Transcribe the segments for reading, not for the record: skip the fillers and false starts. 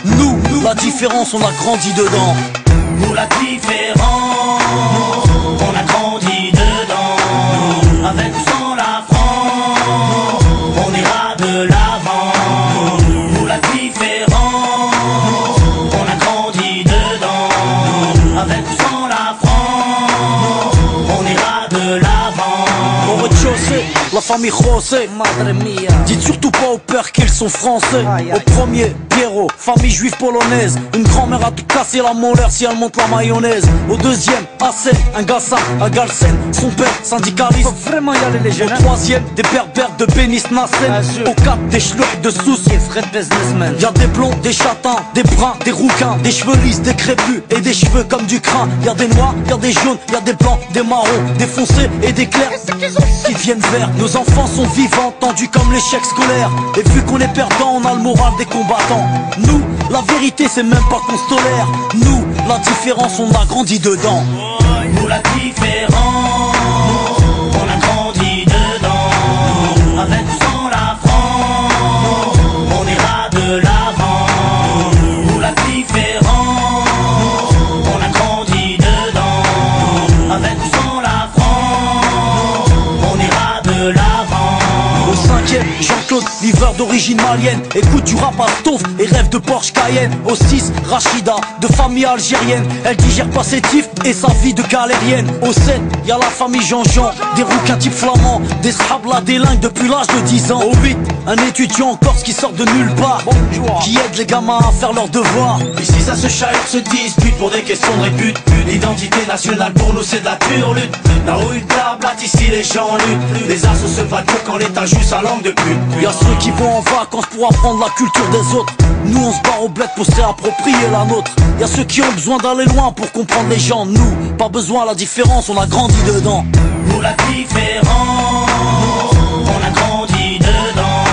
Nous, la différence, on a grandi dedans. Nous la différence, on a grandi dedans. Avec ou sans la France, on ira de l'avant. Nous la différence, on a grandi dedans. Avec ou sans la France, on ira de l'avant. Au rez-de-chaussée, la famille José, madre mia. Dites surtout pas au père qu'ils sont français. Au premier, Pierrot, famille juive polonaise. Une grand-mère a tout cassé la molaire si elle monte la mayonnaise. Au deuxième, Hassen, un Gassa, à Galsen. Son père, syndicaliste. Faut vraiment y aller les jeunes. Au troisième, des berbères de Bénis Nassen. Au quatre, des schlucks de Sousse. Y'a des blonds, des châtains, des bruns, des rouquins, des cheveux lisses, des crépus et des cheveux comme du crin. Y'a des noirs, y'a des jaunes, y'a des blancs, des marrons, des foncés et des clairs qui deviennent verts. Nos enfants sont vivants, tendus comme l'échec scolaire. Et vu qu'on est perdant, on a le moral des combattants. Nous, la vérité c'est même pas qu'on se tolère. Nous, la différence on a grandi dedans. Nous la différence, on a grandi dedans. Avec ou sans la France, on ira de l'avant. Nous la différence, on a grandi dedans. Avec ou sans la France, on ira de l'avant. Au cinquième, Jean-Claude, livreur d'origine malienne. Écoute du rap à Stauff et rêve de Porsche Cayenne. Au 6, Rachida, de famille algérienne. Elle digère pas ses tifs et sa vie de galérienne. Au 7, y'a la famille Jean-Jean, des rouquins type flamands, des scrablas délingues depuis l'âge de 10 ans. Au 8, un étudiant en Corse qui sort de nulle part, qui aide les gamins à faire leurs devoirs. Ici ça se chahute, se dispute pour des questions de répute. L'identité nationale pour nous c'est de la pure lutte. Là où une blablate, ici les gens luttent. Les assos se battent que quand l'état joue sa langue de pute. Y'a ceux qui vont en vacances pour apprendre la culture des autres. Nous on se barre au bled pour se réapproprier la nôtre. Y'a ceux qui ont besoin d'aller loin pour comprendre les gens. Nous, pas besoin, la différence, on a grandi dedans. Nous la différence, on a grandi dedans.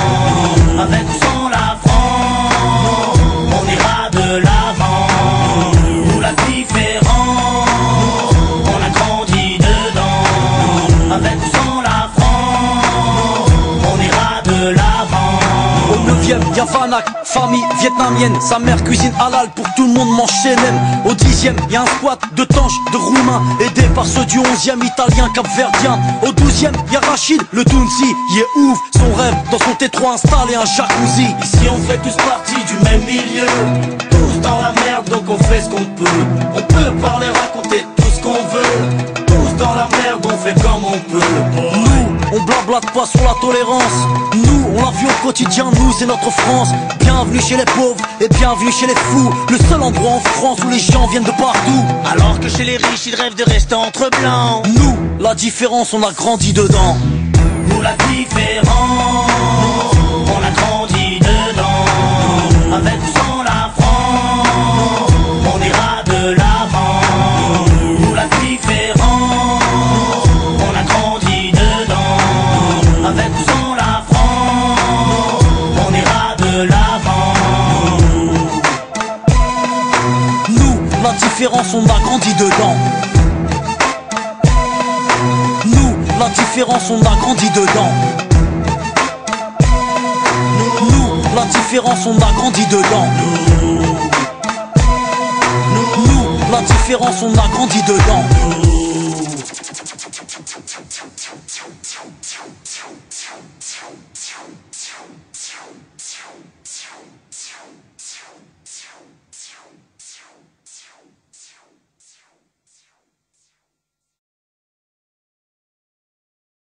Avec ou sans la France, on ira de l'avant. Nous la différence, on a grandi dedans. Avec ou sans la France, on ira de l'avant. Au 9ème, y'a Vanak, famille vietnamienne. Sa mère cuisine halal pour que tout le monde mange chez nem. Au 10ème, y'a un squat de tanches, de roumains, aidé par ceux du 11ème, italien, capverdien. Au 12ème, y'a Rachid, le Tounsi, il est ouf. Son rêve, dans son T3 installé un jacuzzi. Ici on fait tous partie du même milieu. Tous dans la merde donc on fait ce qu'on peut. On peut parler, raconter tout ce qu'on veut. Tous dans la merde on fait comme on peut. Nous, on blablate pas sur la tolérance. Nous, on la vit au quotidien, nous c'est notre France. Bienvenue chez les pauvres et bienvenue chez les fous. Le seul endroit en France où les gens viennent de partout. Alors que chez les riches ils rêvent de rester entre blancs. Nous, la différence on a grandi dedans. Nous la différence, on a grandi dedans. Avec ou sans la France, on ira de l'avant. Nous la différence, on a grandi dedans. Avec ou sans la France, on ira de l'avant. Nous, la différence on a grandi dedans. Nous, la différence on a grandi dedans. Nous, la différence on a grandi dedans. Nous, la différence on a grandi dedans.